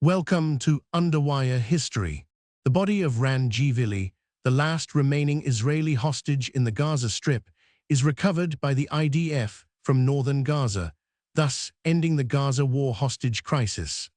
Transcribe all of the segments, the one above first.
Welcome to Underwire History. The body of Ran Gvili, the last remaining Israeli hostage in the Gaza Strip, is recovered by the IDF from northern Gaza, thus ending the Gaza war hostage crisis,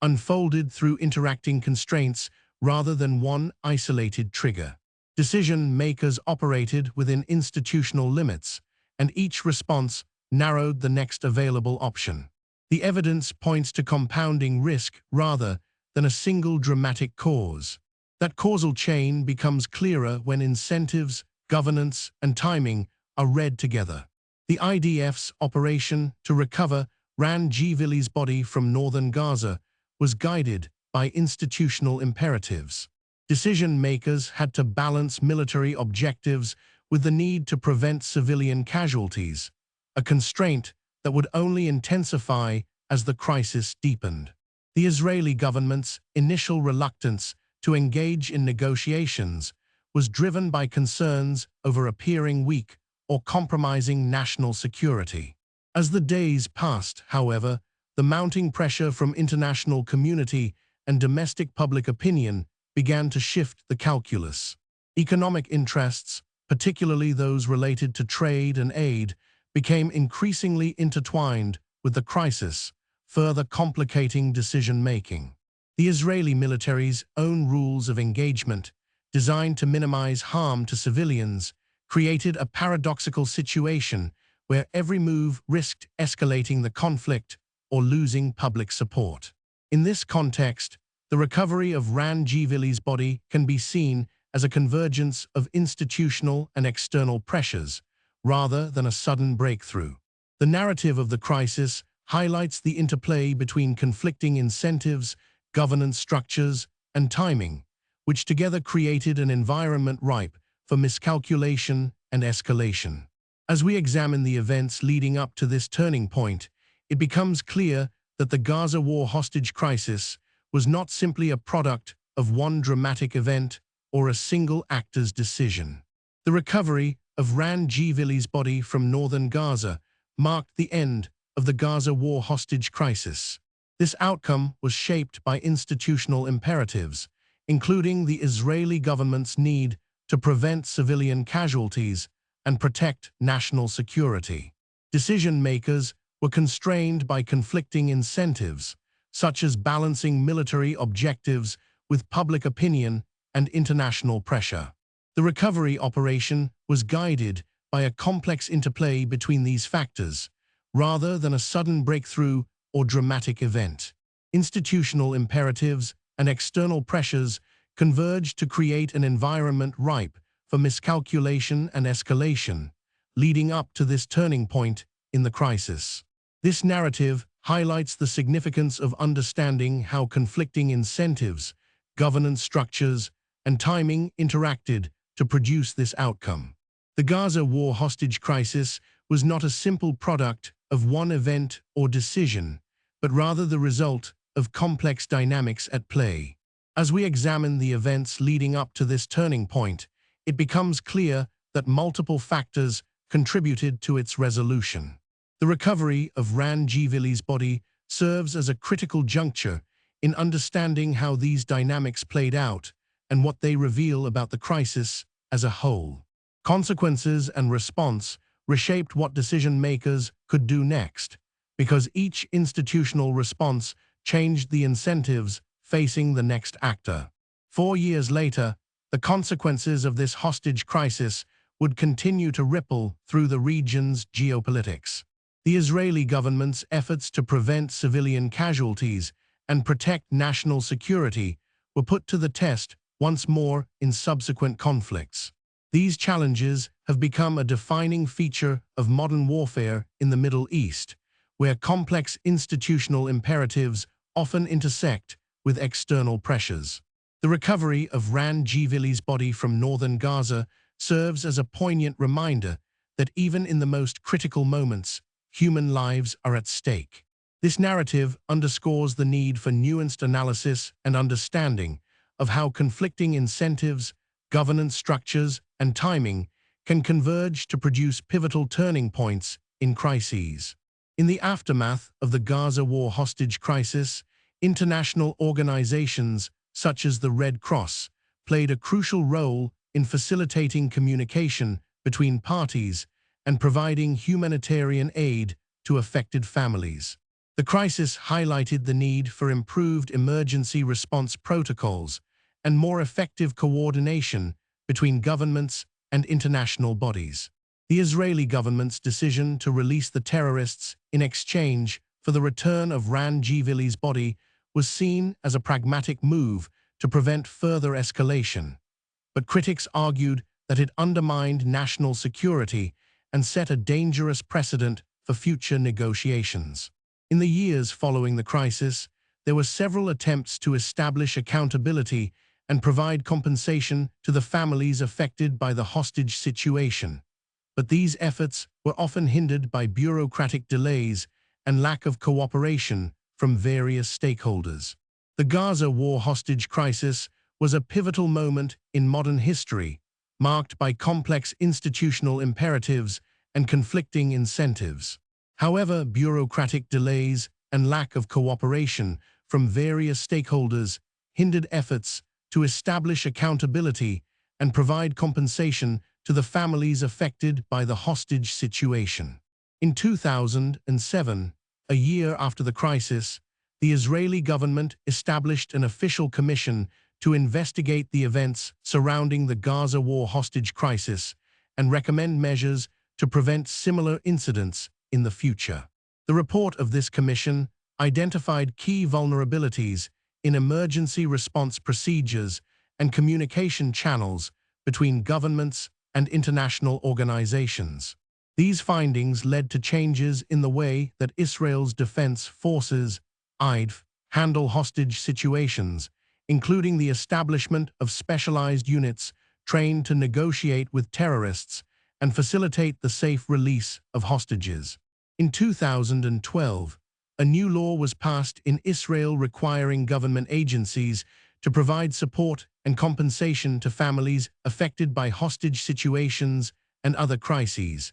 unfolded through interacting constraints rather than one isolated trigger. Decision-makers operated within institutional limits, and each response narrowed the next available option. The evidence points to compounding risk rather than a single dramatic cause. That causal chain becomes clearer when incentives, governance, and timing are read together. The IDF's operation to recover Ran Gvili's body from northern Gaza was guided by institutional imperatives. Decision-makers had to balance military objectives with the need to prevent civilian casualties, a constraint that would only intensify as the crisis deepened. The Israeli government's initial reluctance to engage in negotiations was driven by concerns over appearing weak or compromising national security. As the days passed, however, the mounting pressure from international community and domestic public opinion began to shift the calculus. Economic interests, particularly those related to trade and aid, became increasingly intertwined with the crisis, further complicating decision-making. The Israeli military's own rules of engagement, designed to minimize harm to civilians, created a paradoxical situation where every move risked escalating the conflict or losing public support. In this context, the recovery of Ran Gvili's body can be seen as a convergence of institutional and external pressures, rather than a sudden breakthrough. The narrative of the crisis highlights the interplay between conflicting incentives, governance structures, and timing, which together created an environment ripe for miscalculation and escalation. As we examine the events leading up to this turning point, it becomes clear that the Gaza war hostage crisis was not simply a product of one dramatic event or a single actor's decision. The recovery of Ran Gvili's body from northern Gaza marked the end of the Gaza war hostage crisis. This outcome was shaped by institutional imperatives, including the Israeli government's need to prevent civilian casualties and protect national security. Decision-makers were constrained by conflicting incentives, such as balancing military objectives with public opinion and international pressure. The recovery operation was guided by a complex interplay between these factors, rather than a sudden breakthrough or dramatic event. Institutional imperatives and external pressures converged to create an environment ripe for miscalculation and escalation, leading up to this turning point in the crisis. This narrative highlights the significance of understanding how conflicting incentives, governance structures, and timing interacted to produce this outcome. The Gaza war hostage crisis was not a simple product of one event or decision, but rather the result of complex dynamics at play. As we examine the events leading up to this turning point, it becomes clear that multiple factors contributed to its resolution. The recovery of Ran Gvili's body serves as a critical juncture in understanding how these dynamics played out and what they reveal about the crisis as a whole. Consequences and response reshaped what decision-makers could do next, because each institutional response changed the incentives facing the next actor. 4 years later, the consequences of this hostage crisis would continue to ripple through the region's geopolitics. The Israeli government's efforts to prevent civilian casualties and protect national security were put to the test once more in subsequent conflicts. These challenges have become a defining feature of modern warfare in the Middle East, where complex institutional imperatives often intersect with external pressures. The recovery of Ran Gvili's body from northern Gaza serves as a poignant reminder that even in the most critical moments, human lives are at stake. This narrative underscores the need for nuanced analysis and understanding of how conflicting incentives, governance structures, and timing can converge to produce pivotal turning points in crises. In the aftermath of the Gaza war hostage crisis, International organizations, such as the Red Cross, played a crucial role in facilitating communication between parties and providing humanitarian aid to affected families. The crisis highlighted the need for improved emergency response protocols and more effective coordination between governments and international bodies. The Israeli government's decision to release the terrorists in exchange for the return of Ran Gvili's body was seen as a pragmatic move to prevent further escalation. But critics argued that it undermined national security and set a dangerous precedent for future negotiations. In the years following the crisis, there were several attempts to establish accountability and provide compensation to the families affected by the hostage situation. But these efforts were often hindered by bureaucratic delays and lack of cooperation from various stakeholders. The Gaza war hostage crisis was a pivotal moment in modern history, marked by complex institutional imperatives and conflicting incentives. However, bureaucratic delays and lack of cooperation from various stakeholders hindered efforts to establish accountability and provide compensation to the families affected by the hostage situation. In 2007, a year after the crisis, the Israeli government established an official commission to investigate the events surrounding the Gaza war hostage crisis and recommend measures to prevent similar incidents in the future. The report of this commission identified key vulnerabilities in emergency response procedures and communication channels between governments and international organizations. These findings led to changes in the way that Israel's defense forces, IDF, handle hostage situations, including the establishment of specialized units trained to negotiate with terrorists and facilitate the safe release of hostages. In 2012, a new law was passed in Israel requiring government agencies to provide support and compensation to families affected by hostage situations and other crises,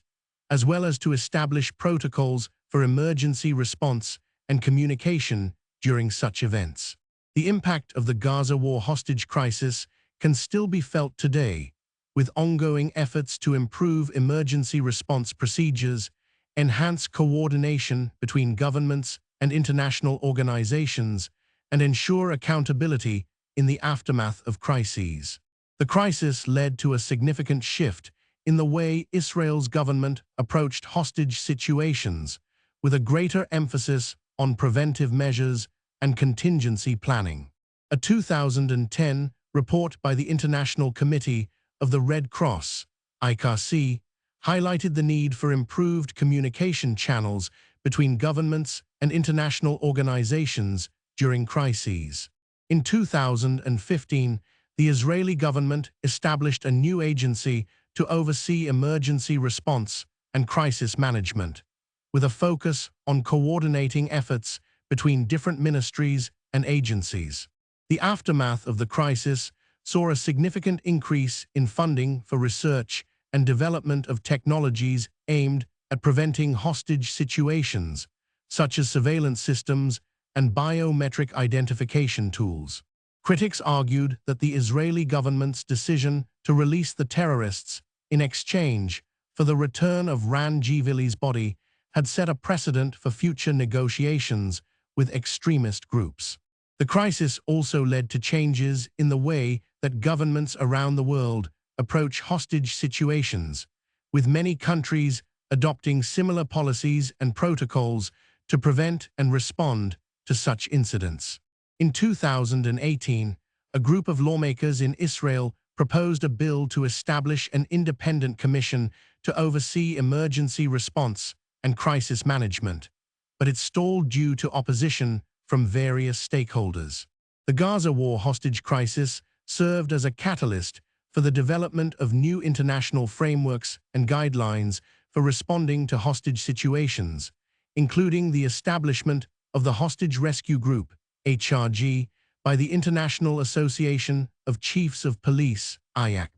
as well as to establish protocols for emergency response and communication during such events. The impact of the Gaza war hostage crisis can still be felt today, with ongoing efforts to improve emergency response procedures, enhance coordination between governments and international organizations, and ensure accountability in the aftermath of crises. The crisis led to a significant shift in the way Israel's government approached hostage situations, with a greater emphasis on preventive measures and contingency planning. A 2010 report by the International Committee of the Red Cross, ICRC, highlighted the need for improved communication channels between governments and international organizations during crises. In 2015, the Israeli government established a new agency to oversee emergency response and crisis management, with a focus on coordinating efforts between different ministries and agencies. The aftermath of the crisis saw a significant increase in funding for research and development of technologies aimed at preventing hostage situations, such as surveillance systems and biometric identification tools. Critics argued that the Israeli government's decision to release the terrorists in exchange for the return of Ran Gvili's body had set a precedent for future negotiations with extremist groups. The crisis also led to changes in the way that governments around the world approach hostage situations, with many countries adopting similar policies and protocols to prevent and respond to such incidents. In 2018, a group of lawmakers in Israel proposed a bill to establish an independent commission to oversee emergency response and crisis management, but it stalled due to opposition from various stakeholders. The Gaza war hostage crisis served as a catalyst for the development of new international frameworks and guidelines for responding to hostage situations, including the establishment of the Hostage Rescue Group, HRG, by the International Association of Chiefs of Police, IACP.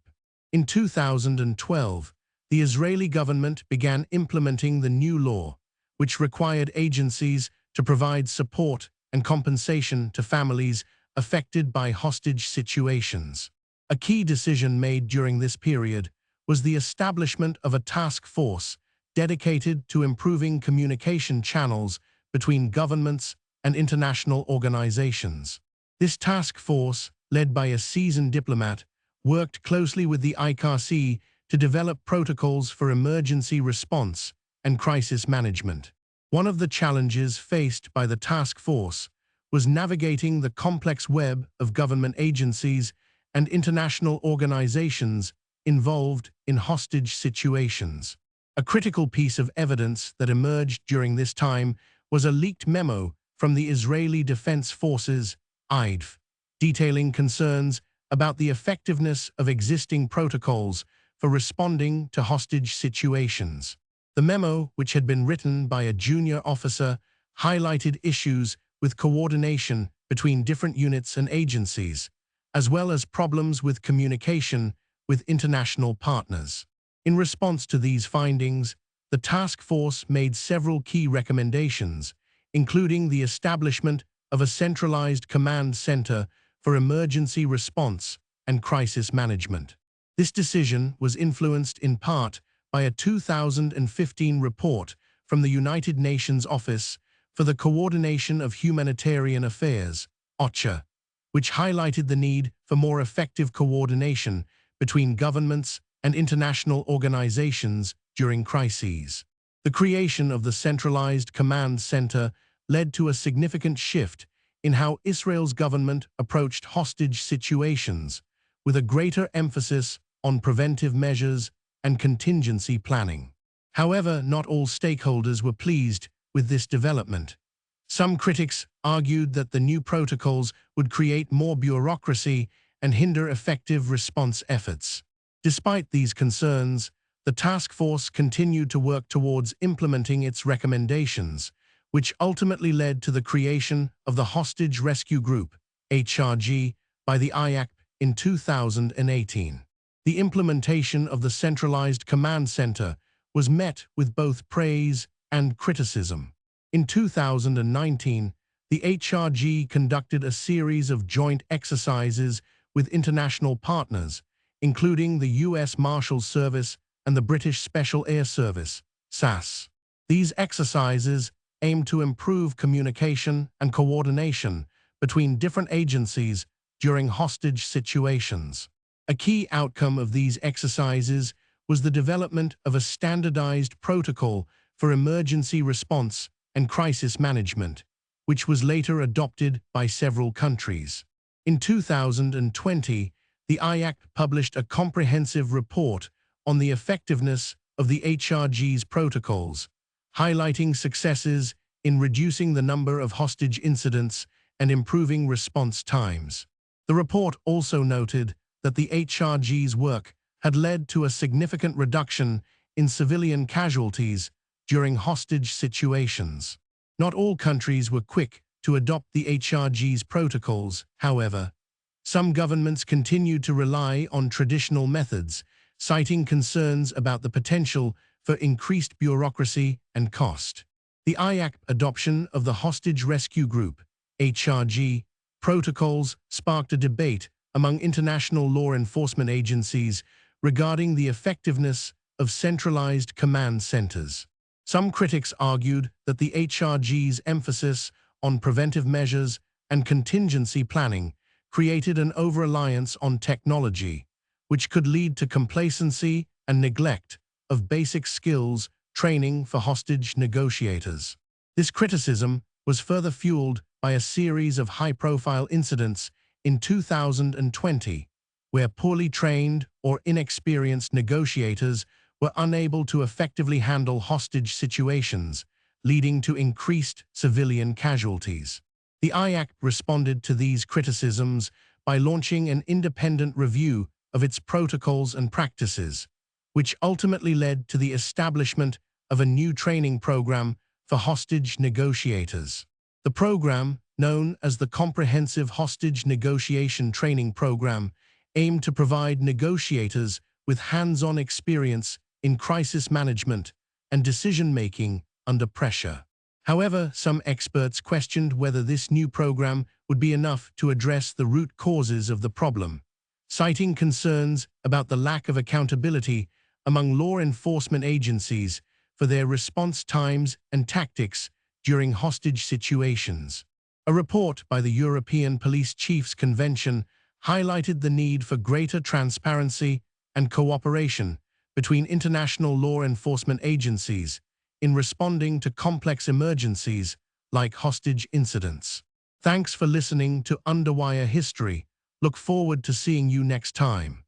In 2012, the Israeli government began implementing the new law, which required agencies to provide support and compensation to families affected by hostage situations. A key decision made during this period was the establishment of a task force dedicated to improving communication channels between governments and international organizations. This task force, led by a seasoned diplomat, worked closely with the ICRC to develop protocols for emergency response and crisis management. One of the challenges faced by the task force was navigating the complex web of government agencies and international organizations involved in hostage situations. A critical piece of evidence that emerged during this time was a leaked memo from the Israeli Defense Forces, IDF, detailing concerns about the effectiveness of existing protocols for responding to hostage situations. The memo, which had been written by a junior officer, highlighted issues with coordination between different units and agencies, as well as problems with communication with international partners. In response to these findings, the task force made several key recommendations, including the establishment of a centralized command center for emergency response and crisis management. This decision was influenced in part by a 2015 report from the United Nations Office for the Coordination of Humanitarian Affairs, OCHA, which highlighted the need for more effective coordination between governments and international organizations during crises. The creation of the centralized command center led to a significant shift in how Israel's government approached hostage situations, with a greater emphasis on preventive measures and contingency planning. However, not all stakeholders were pleased with this development. Some critics argued that the new protocols would create more bureaucracy and hinder effective response efforts. Despite these concerns, the task force continued to work towards implementing its recommendations, which ultimately led to the creation of the Hostage Rescue Group, HRG, by the IAC in 2018. The implementation of the centralized command center was met with both praise and criticism. In 2019, the HRG conducted a series of joint exercises with international partners, including the U.S. Marshals Service and the British Special Air Service, SAS. These exercises aimed to improve communication and coordination between different agencies during hostage situations. A key outcome of these exercises was the development of a standardized protocol for emergency response and crisis management, which was later adopted by several countries. In 2020, the IAC published a comprehensive report on the effectiveness of the HRG's protocols, highlighting successes in reducing the number of hostage incidents and improving response times. The report also noted that the HRG's work had led to a significant reduction in civilian casualties during hostage situations. Not all countries were quick to adopt the HRG's protocols, however. Some governments continued to rely on traditional methods, citing concerns about the potential for increased bureaucracy and cost. The IAC adoption of the Hostage Rescue Group, HRG, protocols sparked a debate among international law enforcement agencies regarding the effectiveness of centralized command centers. Some critics argued that the HRG's emphasis on preventive measures and contingency planning created an over-reliance on technology, which could lead to complacency and neglect of basic skills training for hostage negotiators. This criticism was further fueled by a series of high-profile incidents in 2020, where poorly trained or inexperienced negotiators were unable to effectively handle hostage situations, leading to increased civilian casualties. The IAC responded to these criticisms by launching an independent review of its protocols and practices, which ultimately led to the establishment of a new training program for hostage negotiators. The program, known as the Comprehensive Hostage Negotiation Training Program, aimed to provide negotiators with hands-on experience in crisis management and decision-making under pressure. However, some experts questioned whether this new program would be enough to address the root causes of the problem, citing concerns about the lack of accountability among law enforcement agencies for their response times and tactics during hostage situations. A report by the European Police Chiefs Convention highlighted the need for greater transparency and cooperation between international law enforcement agencies in responding to complex emergencies like hostage incidents. Thanks for listening to Underwire History. Look forward to seeing you next time.